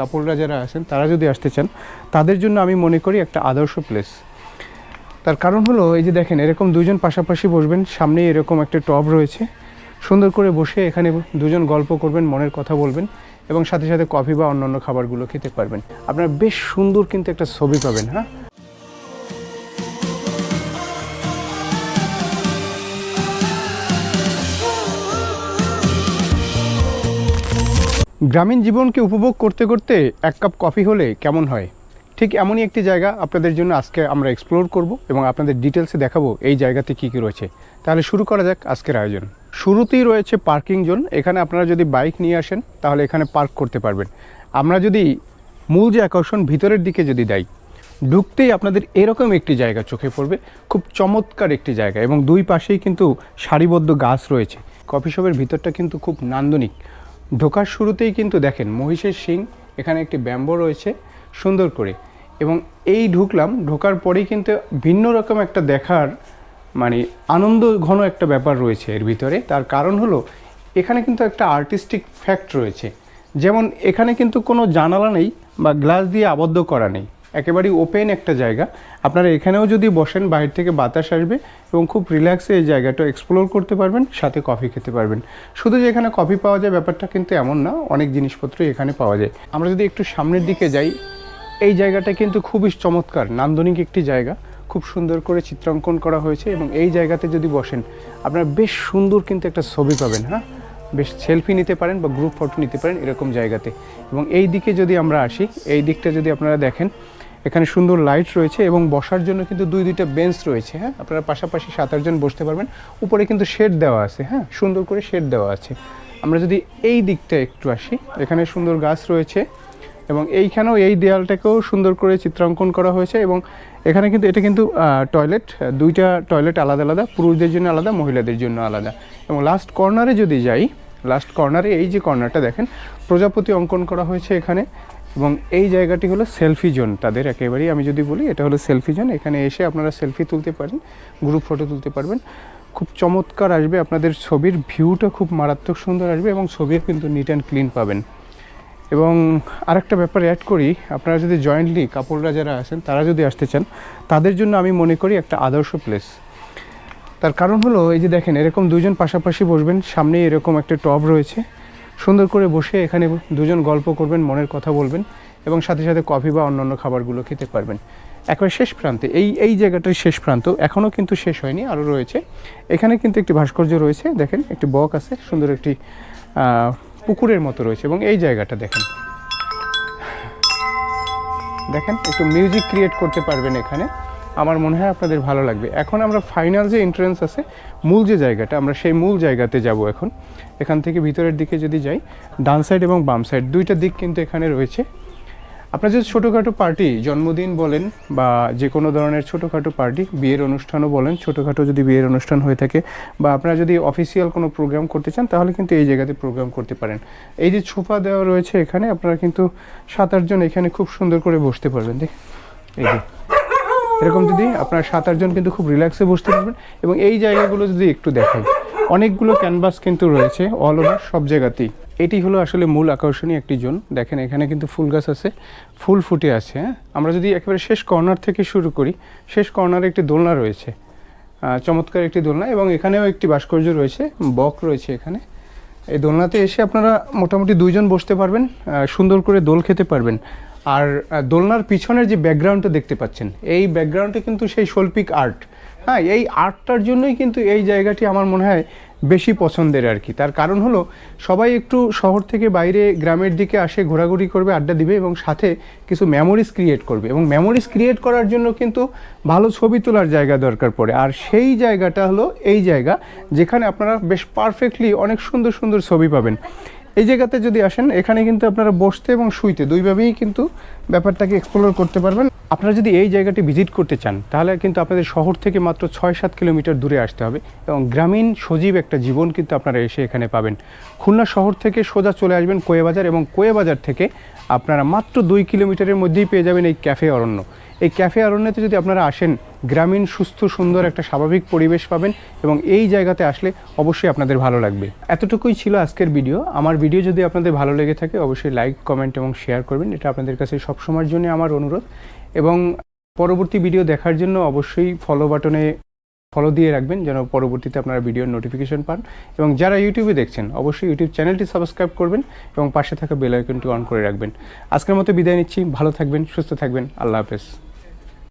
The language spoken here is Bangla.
কাপড়রা যারা আছেন তারা যদি আসতে চান তাদের জন্য আমি মনে করি একটা আদর্শ প্লেস। তার কারণ হলো এই যে দেখেন এরকম দুজন পাশাপাশি বসবেন, সামনে এরকম একটা টব রয়েছে, সুন্দর করে বসে এখানে দুজন গল্প করবেন, মনের কথা বলবেন এবং সাথে সাথে কফি বা অন্যান্য খাবারগুলো খেতে পারবেন। আপনারা বেশ সুন্দর কিন্তু একটা ছবি পাবেন। হ্যাঁ, গ্রামীণ জীবনকে উপভোগ করতে করতে এক কাপ কফি হলে কেমন হয়, ঠিক এমনই একটি জায়গা আপনাদের জন্য আজকে আমরা এক্সপ্লোর করব এবং আপনাদের ডিটেলসে দেখাবো এই জায়গাতে কী কী রয়েছে। তাহলে শুরু করা যাক আজকের আয়োজন। শুরুতেই রয়েছে পার্কিং জোন। এখানে আপনারা যদি বাইক নিয়ে আসেন তাহলে এখানে পার্ক করতে পারবেন। আমরা যদি মূল যে আকর্ষণ ভিতরের দিকে যদি যাই, ঢুকতেই আপনাদের এরকম একটি জায়গা চোখে পড়বে, খুব চমৎকার একটি জায়গা এবং দুই পাশেই কিন্তু সারিবদ্ধ গাছ রয়েছে। কফি শপের ভিতরটা কিন্তু খুব নান্দনিক। ঢোকার শুরুতেই কিন্তু দেখেন মহিষের শিং, এখানে একটি ব্যাম্বো রয়েছে সুন্দর করে, এবং এই ঢোকার পরেই কিন্তু ভিন্ন রকম একটা দেখার মানে আনন্দ ঘন একটা ব্যাপার রয়েছে এর ভিতরে। তার কারণ হলো এখানে কিন্তু একটা আর্টিস্টিক ফ্যাক্ট রয়েছে। যেমন এখানে কিন্তু কোনো জানালা নেই বা গ্লাস দিয়ে আবদ্ধ করা নেই, একেবারেই ওপেন একটা জায়গা। আপনারা এখানেও যদি বসেন বাইরে থেকে বাতাস আসবে এবং খুব রিল্যাক্সে এই জায়গাটা এক্সপ্লোর করতে পারবেন, সাথে কফি খেতে পারবেন। শুধু যে এখানে কফি পাওয়া যায় ব্যাপারটা কিন্তু এমন না, অনেক জিনিসপত্রই এখানে পাওয়া যায়। আমরা যদি একটু সামনের দিকে যাই, এই জায়গাটা কিন্তু খুবই চমৎকার নান্দনিক একটি জায়গা, খুব সুন্দর করে চিত্রাঙ্কন করা হয়েছে এবং এই জায়গাতে যদি বসেন আপনারা বেশ সুন্দর কিন্তু একটা ছবি পাবেন। হ্যাঁ, বেশ সেলফি নিতে পারেন বা গ্রুপ ফটো নিতে পারেন এরকম জায়গাতে। এবং এই দিকে যদি আমরা আসি, এই দিকটা যদি আপনারা দেখেন এখানে সুন্দর লাইট রয়েছে এবং বসার জন্য কিন্তু দুইটা বেঞ্চ রয়েছে। হ্যাঁ, আপনারা পাশাপাশি 7-8 জন বসতে পারবেন। উপরে কিন্তু শেড দেওয়া আছে, হ্যাঁ সুন্দর করে শেড দেওয়া আছে। আমরা যদি এই দিকটা একটু আসি, এখানে সুন্দর গাছ রয়েছে এবং এইখানেও এই দেয়ালটাকেও সুন্দর করে চিত্রাঙ্কন করা হয়েছে এবং এখানে কিন্তু এটা কিন্তু টয়লেট, দুইটা টয়লেট আলাদা আলাদা, পুরুষদের জন্য আলাদা, মহিলাদের জন্য আলাদা। এবং লাস্ট কর্নারে যদি যাই, লাস্ট কর্নারে এই যে কর্নারটা দেখেন প্রজাপতি অঙ্কন করা হয়েছে এখানে, এবং এই জায়গাটি হলো সেলফি জোন তাদের একেবারেই। আমি যদি বলি এটা হলো সেলফি জোন। এখানে এসে আপনারা সেলফি তুলতে পারেন, গ্রুপ ফটো তুলতে পারবেন, খুব চমৎকার আসবে আপনাদের ছবির ভিউটা, খুব মারাত্মক সুন্দর আসবে এবং ছবিও কিন্তু নিট অ্যান্ড ক্লিন পাবেন। এবং আরেকটা ব্যাপার অ্যাড করি, আপনারা যদি জয়েন্টলি কাপড়রা যারা আছেন তারা যদি আসতে চান তাদের জন্য আমি মনে করি একটা আদর্শ প্লেস। তার কারণ হলো এই যে দেখেন এরকম দুজন পাশাপাশি বসবেন, সামনে এরকম একটা টব রয়েছে, সুন্দর করে বসে এখানে দুজন গল্প করবেন, মনের কথা বলবেন এবং সাথে সাথে কফি বা অন্যান্য খাবারগুলো খেতে পারবেন। একেবারে শেষ প্রান্তে এই জায়গাটার শেষ প্রান্ত, এখনও কিন্তু শেষ হয়নি, আরও রয়েছে। এখানে কিন্তু একটি ভাস্কর্য রয়েছে, দেখেন একটি বক আছে, সুন্দর একটি পুকুরের মতো রয়েছে এবং এই জায়গাটা দেখেন একটু মিউজিক ক্রিয়েট করতে পারবেন এখানে। আমার মনে হয় আপনাদের ভালো লাগবে। এখন আমরা ফাইনাল যে এন্ট্রেন্স আছে, মূল যে জায়গাটা, আমরা সেই মূল জায়গাতে যাব এখন। এখান থেকে ভিতরের দিকে যদি যাই, ডান সাইড এবং বাম সাইড দুইটা দিক কিন্তু এখানে রয়েছে। আপনার যদি ছোটোখাটো পার্টি, জন্মদিন বলেন বা যে কোনো ধরনের ছোটোখাটো পার্টি, বিয়ের অনুষ্ঠানও বলেন, ছোটোখাটো যদি বিয়ের অনুষ্ঠান হয়ে থাকে বা আপনারা যদি অফিসিয়াল কোনো প্রোগ্রাম করতে চান তাহলে কিন্তু এই জায়গাতে প্রোগ্রাম করতে পারেন। এই যে সোফা দেওয়া রয়েছে এখানে, আপনারা কিন্তু 7-8 জন এখানে খুব সুন্দর করে বসতে পারবেন। দেখ এই যে এরকম যদি আপনারা 7-8 জন কিন্তু খুব রিল্যাক্সে বসতে পারবেন। এবং এই জায়গাগুলো যদি একটু দেখাই, অনেকগুলো ক্যানভাস কিন্তু রয়েছে অল ওভার সব জায়গাতেই। এটি হলো আসলে মূল আকর্ষণীয় একটি জোন। দেখেন এখানে কিন্তু ফুল গাছ আছে, ফুল ফুটে আছে। হ্যাঁ, আমরা যদি একেবারে শেষ কর্নার থেকে শুরু করি, শেষ কর্নারে একটি দোলনা রয়েছে, চমৎকার একটি দোলনা এবং এখানেও একটি ভাস্কর্য রয়েছে, বক রয়েছে এখানে। এই দোলনাতে এসে আপনারা মোটামুটি 2 জন বসতে পারবেন, সুন্দর করে দোল খেতে পারবেন। আর দোলনার পিছনের যে ব্যাকগ্রাউন্ডটা দেখতে পাচ্ছেন, এই ব্যাকগ্রাউন্ডে কিন্তু সেই শৈল্পিক আর্ট। হ্যাঁ, এই আর্টটার জন্যই কিন্তু এই জায়গাটি আমার মনে হয় বেশি পছন্দের আর কি। তার কারণ হলো সবাই একটু শহর থেকে বাইরে গ্রামের দিকে আসে, ঘোরাঘুরি করবে, আড্ডা দিবে এবং সাথে কিছু মেমোরিজ ক্রিয়েট করবে। এবং মেমোরিজ ক্রিয়েট করার জন্য কিন্তু ভালো ছবি তোলার জায়গা দরকার পড়ে। আর সেই জায়গাটা হলো এই জায়গা যেখানে আপনারা বেশ পারফেক্টলি অনেক সুন্দর সুন্দর ছবি পাবেন। এই জায়গাতে যদি আসেন, এখানে কিন্তু আপনারা বসতে এবং শুইতে দুইভাবেই কিন্তু ব্যাপারটাকে এক্সপ্লোর করতে পারবেন। আপনারা যদি এই জায়গাটি ভিজিট করতে চান তাহলে কিন্তু আপনাদের শহর থেকে মাত্র 6-7 কিলোমিটার দূরে আসতে হবে এবং গ্রামীণ সজীব একটা জীবন কিন্তু আপনারা এসে এখানে পাবেন। খুলনা শহর থেকে সোজা চলে আসবেন কোয়েবাজার এবং কোয়েবাজার থেকে আপনারা মাত্র 2 কিলোমিটারের মধ্যেই পেয়ে যাবেন এই ক্যাফে অরণ্য। এই ক্যাফে অরণ্যতে যদি আপনারা আসেন, গ্রামীণ সুস্থ সুন্দর একটা স্বাভাবিক পরিবেশ পাবেন এবং এই জায়গাতে আসলে অবশ্যই আপনাদের ভালো লাগবে। এতটুকুই ছিল আজকের ভিডিও। আমার ভিডিও যদি আপনাদের ভালো লেগে থাকে অবশ্যই লাইক, কমেন্ট এবং শেয়ার করবেন, এটা আপনাদের কাছে সবসময়ের জন্য আমার অনুরোধ। এবং পরবর্তী ভিডিও দেখার জন্য অবশ্যই ফলো বাটনে ফলো দিয়ে রাখবেন, যেন পরবর্তীতে আপনারা ভিডিওর নোটিফিকেশন পান। এবং যারা ইউটিউবে দেখছেন অবশ্যই ইউটিউব চ্যানেলটি সাবস্ক্রাইব করবেন এবং পাশে থাকা বেল আইকনটি অন করে রাখবেন। আজকের মতো বিদায় নিচ্ছি। ভালো থাকবেন, সুস্থ থাকবেন। আল্লাহ হাফেজ।